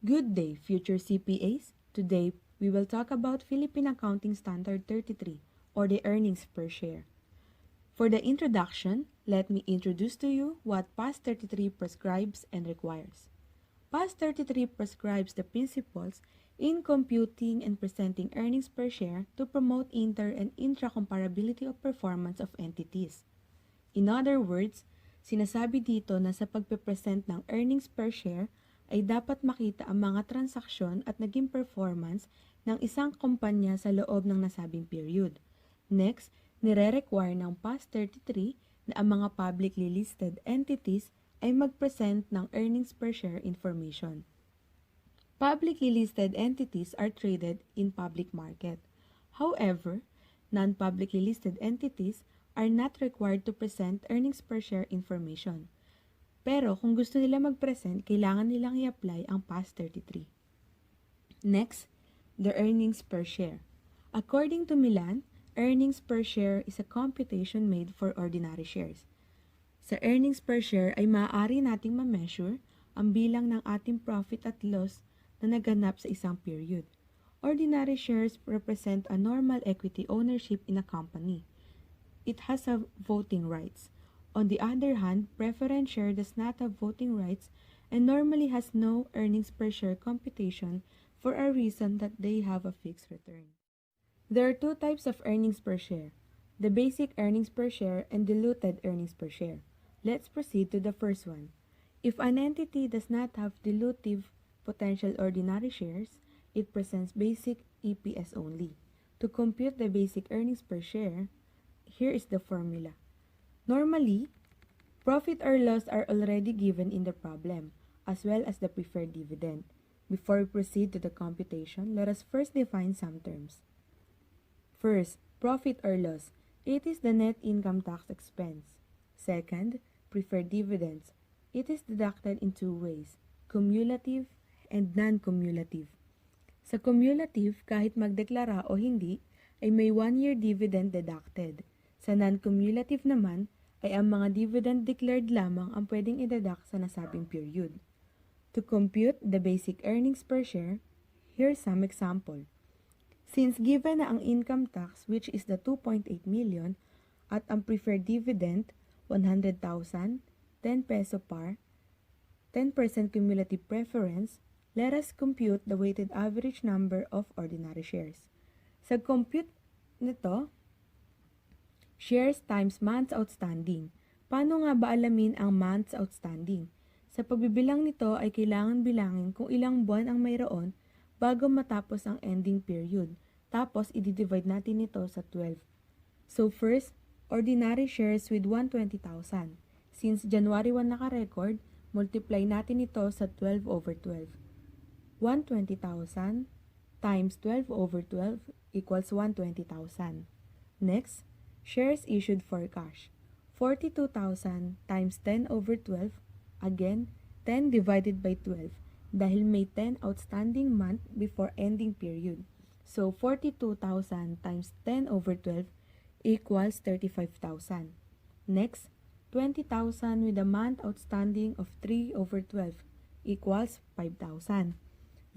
Good day, future CPAs. Today, we will talk about Philippine Accounting Standard 33, or the earnings per share. For the introduction, let me introduce to you what PAS 33 prescribes and requires. PAS 33 prescribes the principles in computing and presenting earnings per share to promote inter- and intra-comparability of performance of entities. In other words, sinasabi dito na sa pagpe-present ng earnings per share ay dapat makita ang mga transaksyon at naging performance ng isang kumpanya sa loob ng nasabing period. Next, nire-require ng PAS 33 na ang mga publicly listed entities ay mag-present ng earnings per share information. Publicly listed entities are traded in public market. However, non-publicly listed entities are not required to present earnings per share information. Pero kung gusto nila mag-present, kailangan nilang i-apply ang PAS 33. Next, the earnings per share. According to Milan, earnings per share is a computation made for ordinary shares. Sa earnings per share ay maaari nating ma-measure ang bilang ng ating profit at loss na naganap sa isang period. Ordinary shares represent a normal equity ownership in a company. It has a voting rights. On the other hand, preference share does not have voting rights and normally has no earnings per share computation for a reason that they have a fixed return. There are two types of earnings per share, the basic earnings per share and diluted earnings per share. Let's proceed to the first one. If an entity does not have dilutive potential ordinary shares, it presents basic EPS only. To compute the basic earnings per share, here is the formula. Normally, profit or loss are already given in the problem, as well as the preferred dividend. Before we proceed to the computation, let us first define some terms. First, profit or loss. It is the net income tax expense. Second, preferred dividends. It is deducted in two ways, cumulative and non-cumulative. Sa cumulative, kahit magdeklara o hindi, ay may 1-year dividend deducted. Sa non-cumulative naman, ay ang mga dividend declared lamang ang pwedeng i-deduct sa nasabing period. To compute the basic earnings per share, here's some example. Since given na ang income tax which is the 2.8 million at ang preferred dividend 100,000, 10 peso par, 10% cumulative preference, let us compute the weighted average number of ordinary shares. Sa compute nito, shares times months outstanding. Paano nga ba alamin ang months outstanding? Sa pagbibilang nito ay kailangan bilangin kung ilang buwan ang mayroon bago matapos ang ending period. Tapos, i-divide natin ito sa 12. So first, ordinary shares with 120,000. Since January 1 naka-record, multiply natin ito sa 12 over 12. 120,000 times 12 over 12 equals 120,000. Next, shares issued for cash. 42,000 times 10 over 12, again, 10 divided by 12 dahil may 10 outstanding month before ending period. So, 42,000 times 10 over 12 equals 35,000. Next, 20,000 with a month outstanding of 3 over 12 equals 5,000.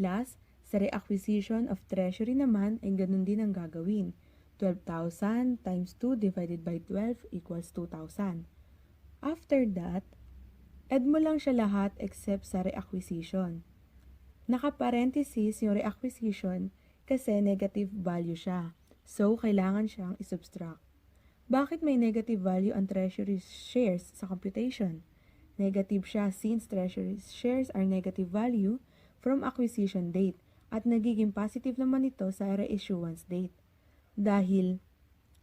Last, sa reacquisition of treasury naman ay ganun din ang gagawin. 12,000 times 2 divided by 12 equals 2,000. After that, add mo lang siya lahat except sa reacquisition. Naka-parenthesis yung reacquisition kasi negative value siya. So, kailangan siyang isubtract. Bakit may negative value ang treasury shares sa computation? Negative siya since treasury shares are negative value from acquisition date at nagiging positive naman ito sa reissuance date. Dahil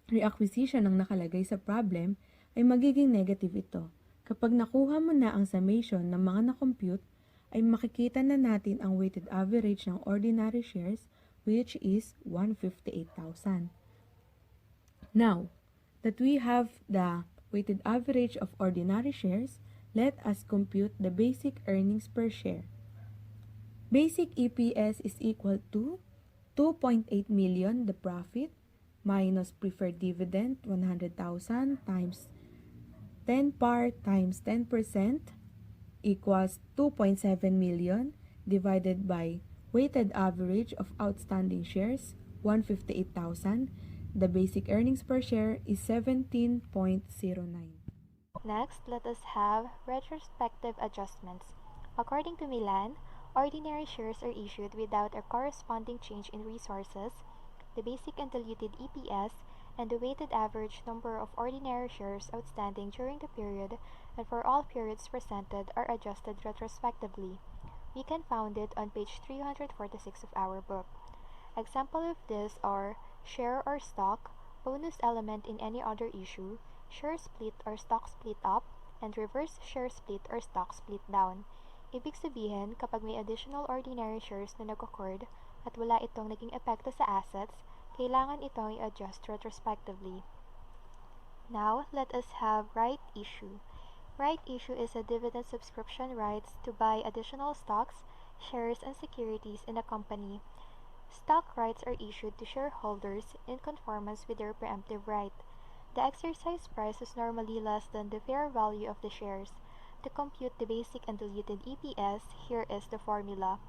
reacquisition ang nakalagay sa problem, ay magiging negative ito. Kapag nakuha mo na ang summation ng mga na-compute, ay makikita na natin ang weighted average ng ordinary shares which is 158,000. Now, that we have the weighted average of ordinary shares, let us compute the basic earnings per share. Basic EPS is equal to 2.8 million the profit minus preferred dividend 100,000 times 10 par times 10% equals 2.7 million divided by weighted average of outstanding shares, 158,000. The basic earnings per share is 17.09. Next, let us have retrospective adjustments. According to Milan, ordinary shares are issued without a corresponding change in resources, the basic and diluted EPS, and the weighted average number of ordinary shares outstanding during the period and for all periods presented are adjusted retrospectively. We can find it on page 346 of our book. Example of this are share or stock, bonus element in any other issue, share split or stock split up, and reverse share split or stock split down. Ibig sabihin, kapag may additional ordinary shares na nag-occurred at wala itong naging epekto sa assets, kailangan itong i-adjust retrospectively. Now, let us have right issue. Right issue is a dividend subscription rights to buy additional stocks, shares, and securities in a company. Stock rights are issued to shareholders in conformance with their preemptive right. The exercise price is normally less than the fair value of the shares. To compute the basic and diluted EPS, here is the formula.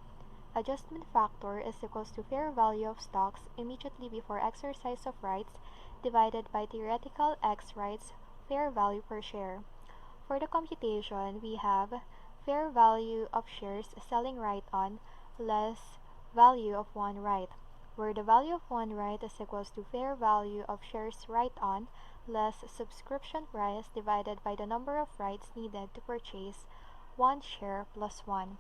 Adjustment factor is equals to fair value of stocks immediately before exercise of rights divided by theoretical X rights fair value per share. For the computation, we have fair value of shares selling right on less value of one right, where the value of one right is equals to fair value of shares right on less subscription price divided by the number of rights needed to purchase one share plus one.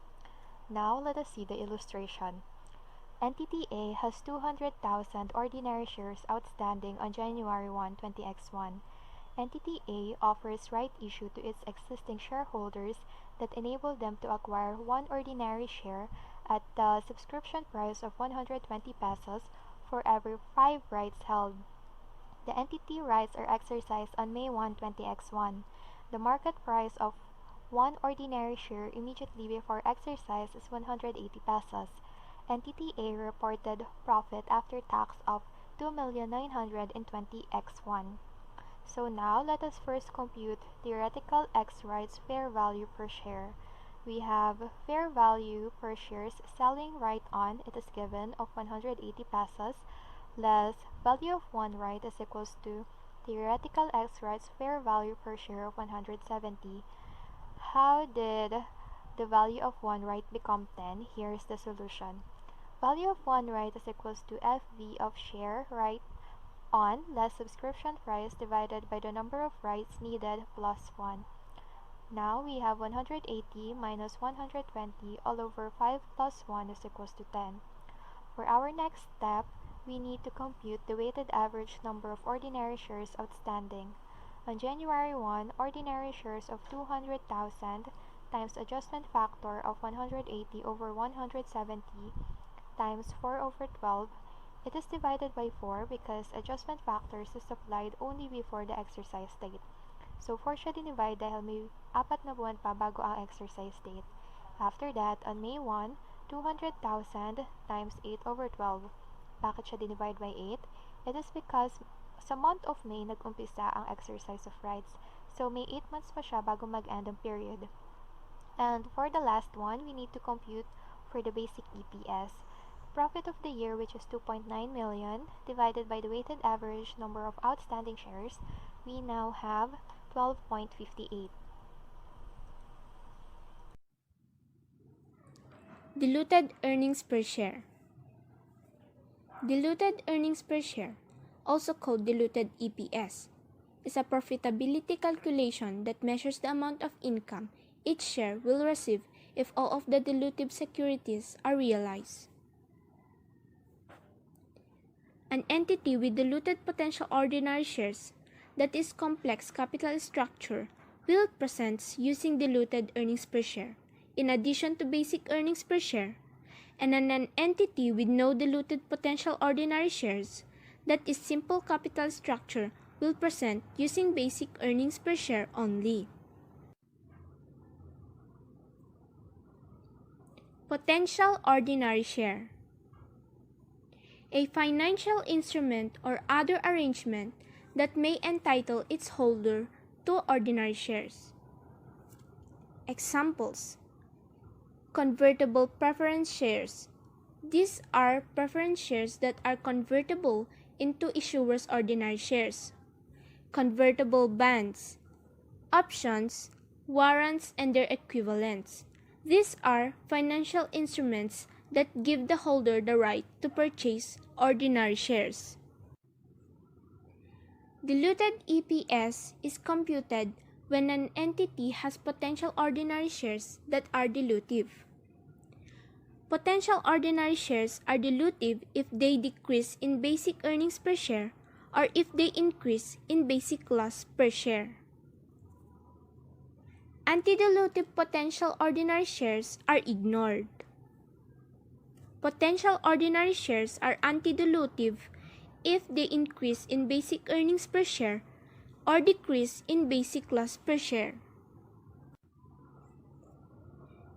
Now let us see the illustration. Entity A has 200,000 ordinary shares outstanding on January 1, 20x1. Entity A offers right issue to its existing shareholders that enable them to acquire one ordinary share at the subscription price of 120 pesos for every 5 rights held. The entity rights are exercised on May 1, 20x1. The market price of one ordinary share immediately before exercise is 180 pesos. Entity A reported profit after tax of 2,920x1. So now let us first compute theoretical X rights fair value per share. We have fair value per shares selling right on, it is given of 180 pesos, less value of one right is equals to theoretical X rights fair value per share of 170. How did the value of one right become 10? Here is the solution. Value of one right is equals to FV of share right on less subscription price divided by the number of rights needed plus 1. Now we have 180 minus 120 all over 5 plus 1 is equals to 10. For our next step, we need to compute the weighted average number of ordinary shares outstanding. On January 1, ordinary shares of 200,000 times adjustment factor of 180 over 170 times 4 over 12. It is divided by 4 because adjustment factors is applied only before the exercise date. So 4 siya dinivide dahil may 4 na buwan pa bago ang exercise date. After that, on May 1, 200,000 times 8 over 12. Bakit siya dinivide by 8? It is because sa month of May nag-umpisa ang exercise of rights. So may 8 months pa siya bago mag-end ang period. And for the last one, we need to compute for the basic EPS. Profit of the year, which is 2.9 million, divided by the weighted average number of outstanding shares, we now have 12.58. Diluted earnings per share. Diluted earnings per share, also called diluted EPS, is a profitability calculation that measures the amount of income each share will receive if all of the dilutive securities are realized. An entity with diluted potential ordinary shares, that is complex capital structure, will present using diluted earnings per share, in addition to basic earnings per share, and an entity with no diluted potential ordinary shares, that is simple capital structure, will present using basic earnings per share only. Potential ordinary share. A financial instrument or other arrangement that may entitle its holder to ordinary shares. Examples: convertible preference shares. These are preference shares that are convertible into issuers' ordinary shares. Convertible bonds, options, warrants, and their equivalents. These are financial instruments that give the holder the right to purchase ordinary shares. Diluted EPS is computed when an entity has potential ordinary shares that are dilutive. Potential ordinary shares are dilutive if they decrease in basic earnings per share or if they increase in basic loss per share. Antidilutive potential ordinary shares are ignored. Potential ordinary shares are antidilutive if they increase in basic earnings per share or decrease in basic loss per share.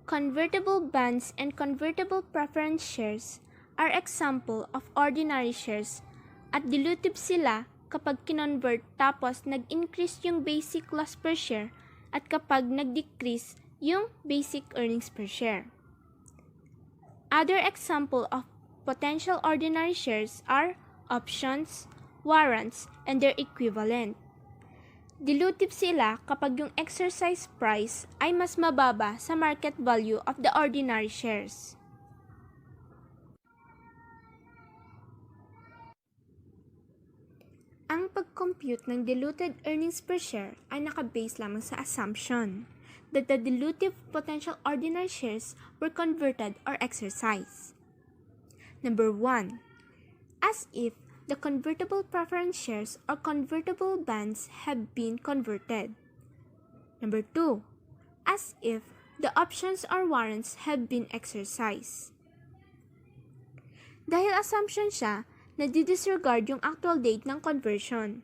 Convertible bonds and convertible preference shares are example of ordinary shares at dilutive sila kapag kinonvert tapos nag-increase yung basic loss per share at kapag nag-decrease yung basic earnings per share. Other example of potential ordinary shares are options, warrants, and their equivalent. Dilutive sila kapag yung exercise price ay mas mababa sa market value of the ordinary shares. Ang pag-compute ng diluted earnings per share ay nakabase lamang sa assumption that the dilutive potential ordinary shares were converted or exercised. Number 1. As if the convertible preference shares or convertible bonds have been converted. Number 2. As if the options or warrants have been exercised. Dahil assumption siya, nadidisregard yung actual date ng conversion.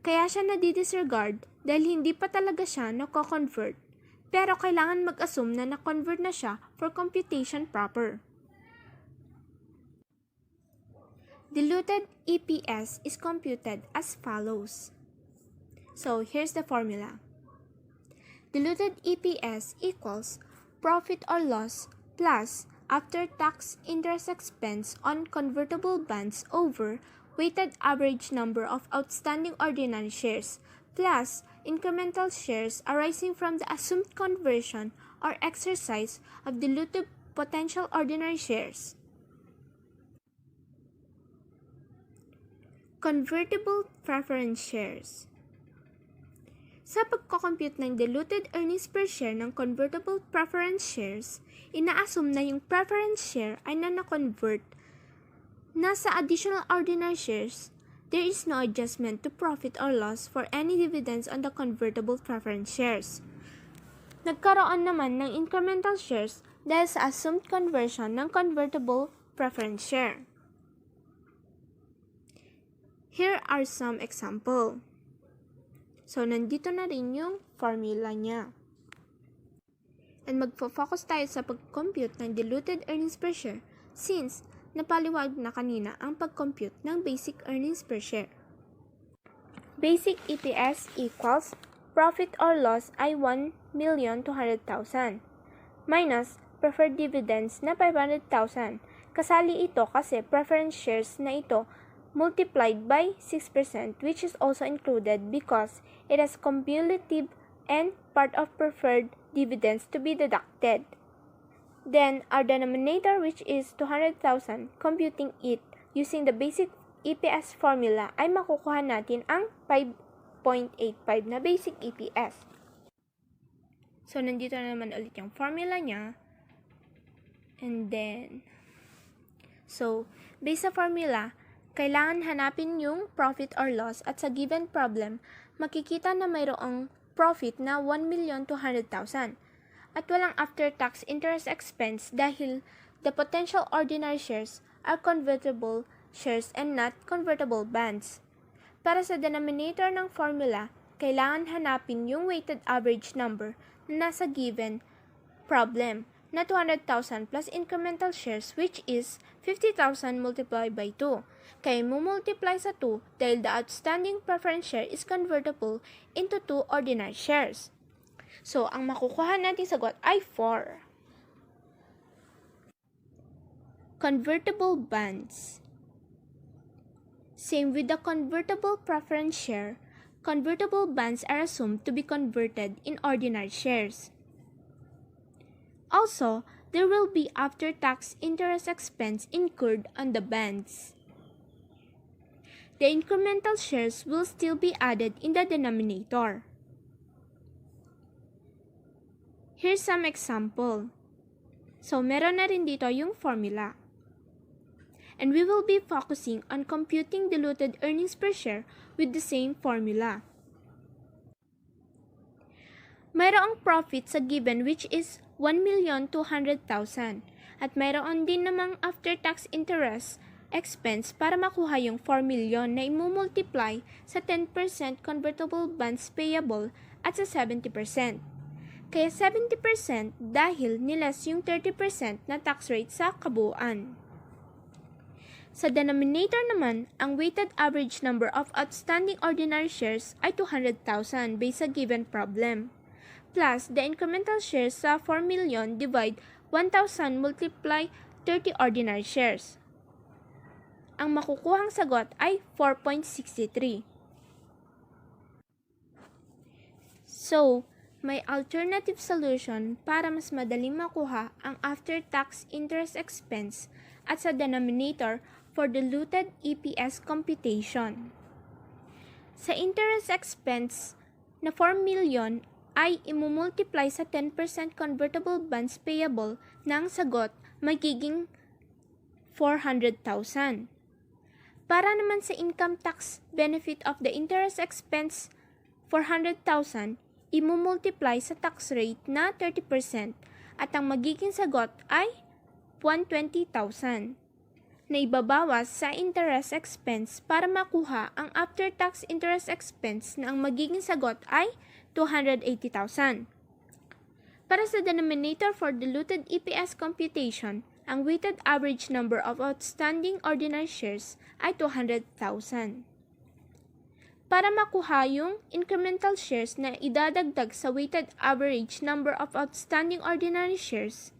Kaya siya nadidisregard dahil hindi pa talaga siya nako-convert, pero kailangan mag-assume na na-convert na siya for computation proper. Diluted EPS is computed as follows. So, here's the formula. Diluted EPS equals profit or loss plus after-tax interest expense on convertible bonds over weighted average number of outstanding ordinary shares plus incremental shares arising from the assumed conversion or exercise of dilutive potential ordinary shares. Convertible preference shares. Sa pagko-compute ng diluted earnings per share ng convertible preference shares, ina-assume na yung preference share ay na-convert na sa additional ordinary shares. There is no adjustment to profit or loss for any dividends on the convertible preference shares. Nagkaroon naman ng incremental shares dahil sa assumed conversion ng convertible preference share. Here are some example. So, nandito na rin yung formula niya. And magfo-focus tayo sa pag-compute ng diluted earnings per share since napaliwag na kanina ang pag-compute ng basic earnings per share. Basic EPS equals profit or loss ay 1,200,000 minus preferred dividends na 500,000. Kasali ito kasi preference shares na ito multiplied by 6%, which is also included because it has cumulative and part of preferred dividends to be deducted. Then, our denominator, which is 200,000, computing it using the basic EPS formula, ay makukuha natin ang 5.85 na basic EPS. So, nandito na naman ulit yung formula niya. And then, so, based sa formula, kailangan hanapin yung profit or loss at sa given problem, makikita na mayroong profit na 1,200,000 at walang after-tax interest expense dahil the potential ordinary shares are convertible shares and not convertible bonds. Para sa denominator ng formula, kailangan hanapin yung weighted average number na nasa given problem na 200,000 plus incremental shares which is 50,000 multiplied by 2. Kaya multiply sa 2 dahil the outstanding preference share is convertible into 2 ordinary shares. So, ang makukuha natin sagot ay 4. Convertible bonds. Same with the convertible preference share, convertible bonds are assumed to be converted in ordinary shares. Also, there will be after-tax interest expense incurred on the bonds. The incremental shares will still be added in the denominator. Here's some example. So, meron na rin dito yung formula. And we will be focusing on computing diluted earnings per share with the same formula. Mayroong profit sa given which is 1,200,000 at mayroon din namang after-tax interest expense para makuha yung 4 million na imumultiply sa 10% convertible bonds payable at sa 70%. Kaya 70% dahil nilas yung 30% na tax rate sa kabuuan. Sa denominator naman, ang weighted average number of outstanding ordinary shares ay 200,000 based sa given problem. Plus, the incremental shares sa 4 million divide 1,000 multiply 30 ordinary shares. Ang makukuhang sagot ay 4.63. So, may alternative solution para mas madaling makuha ang after-tax interest expense at sa denominator for diluted EPS computation. Sa interest expense na 4 million ay imumultiply sa 10% convertible bonds payable na ang sagot magiging 400,000. Para naman sa income tax benefit of the interest expense 400,000, imumultiply sa tax rate na 30% at ang magiging sagot ay 120,000 na ibabawas sa interest expense para makuha ang after-tax interest expense na ang magiging sagot ay 280,000. Para sa denominator for diluted EPS computation, ang weighted average number of outstanding ordinary shares ay 200,000. Para makuha yung incremental shares na idadagdag sa weighted average number of outstanding ordinary shares,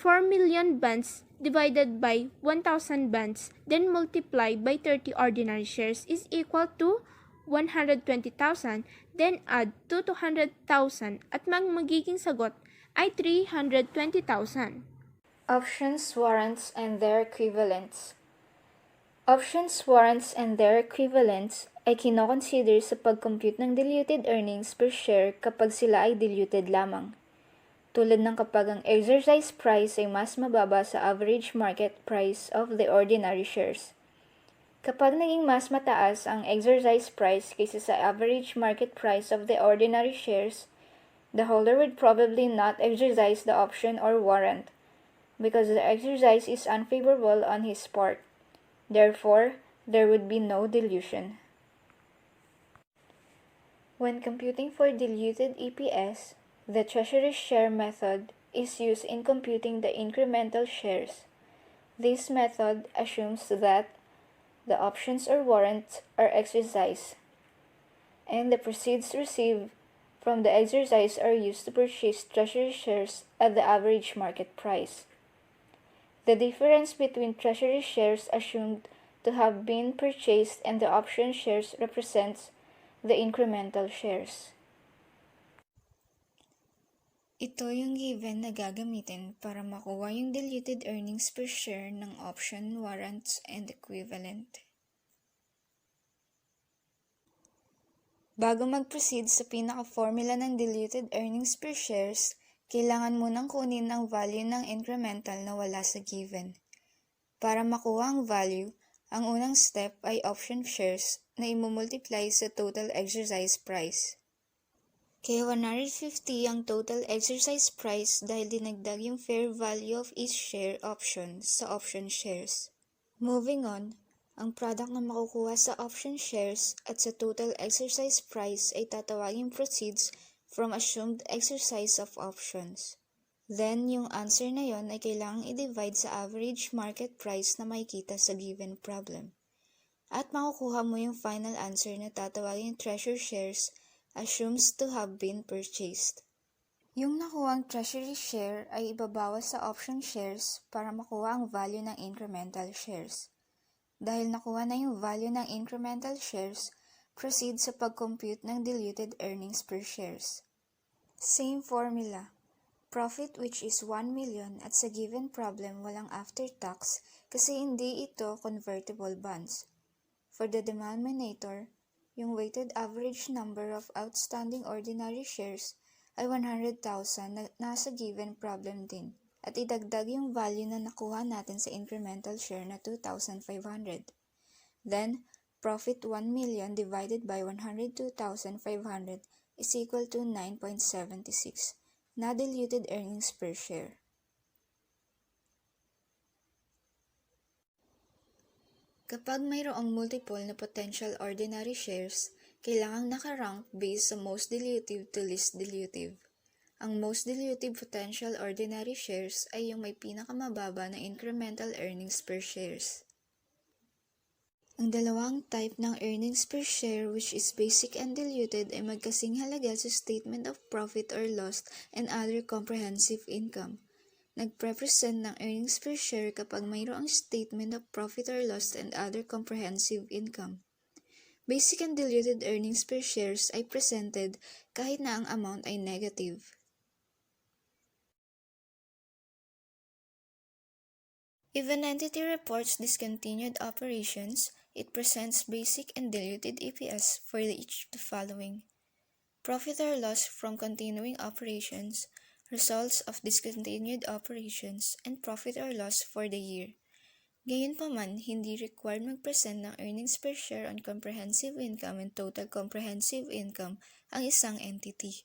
4 million bonds divided by 1,000 bonds, then multiply by 30 ordinary shares is equal to 120,000, then add to 200,000 at magiging sagot ay 320,000. Options, warrants, and their equivalents. Options, warrants, and their equivalents ay kinoconsider sa pag-compute ng diluted earnings per share kapag sila ay diluted lamang. Tulad ng kapag ang exercise price ay mas mababa sa average market price of the ordinary shares. Kapag naging mas mataas ang exercise price kaysa sa average market price of the ordinary shares, the holder would probably not exercise the option or warrant because the exercise is unfavorable on his part. Therefore, there would be no dilution. When computing for diluted EPS, the treasury share method is used in computing the incremental shares. This method assumes that the options or warrants are exercised, and the proceeds received from the exercise are used to purchase treasury shares at the average market price. The difference between treasury shares assumed to have been purchased and the option shares represents the incremental shares. Ito yung given na gagamitin para makuha yung diluted earnings per share ng option, warrants, and equivalent. Bago mag-proceed sa pinaka-formula ng diluted earnings per shares, kailangan munang kunin ang value ng incremental na wala sa given. Para makuha ang value, ang unang step ay option shares na imumultiply sa total exercise price. Kaya 150 ang total exercise price dahil dinagdag yung fair value of each share option sa option shares. Moving on, ang product na makukuha sa option shares at sa total exercise price ay tatawaging proceeds from assumed exercise of options. Then, yung answer na yon ay kailangang i-divide sa average market price na makikita sa given problem. At makukuha mo yung final answer na tatawaging treasury shares assumes to have been purchased. Yung nakuhang treasury share ay ibabawas sa option shares para makuha ang value ng incremental shares. Dahil nakuha na yung value ng incremental shares, proceed sa pag-compute ng diluted earnings per shares. Same formula. Profit which is 1 million at sa given problem walang after tax kasi hindi ito convertible bonds. For the denominator, yung weighted average number of outstanding ordinary shares ay 100,000 na nasa given problem din at idagdag yung value na nakuha natin sa incremental share na 2,500. Then, profit 1 million divided by 102,500 is equal to 9.76 na diluted earnings per share. Kapag mayroong multiple na potential ordinary shares, kailangang nakarank based sa most dilutive to least dilutive. Ang most dilutive potential ordinary shares ay yung may pinakamababa na incremental earnings per shares. Ang dalawang type ng earnings per share which is basic and diluted ay magkasing halaga sa statement of profit or loss and other comprehensive income. Nagrepresent ng earnings per share kapag mayroong statement of profit or loss and other comprehensive income. Basic and diluted earnings per shares ay presented kahit na ang amount ay negative. If an entity reports discontinued operations, it presents basic and diluted EPS for each of the following: profit or loss from continuing operations, results of discontinued operations, and profit or loss for the year. Gayunpaman, hindi required mag-present ng earnings per share on comprehensive income and total comprehensive income ang isang entity.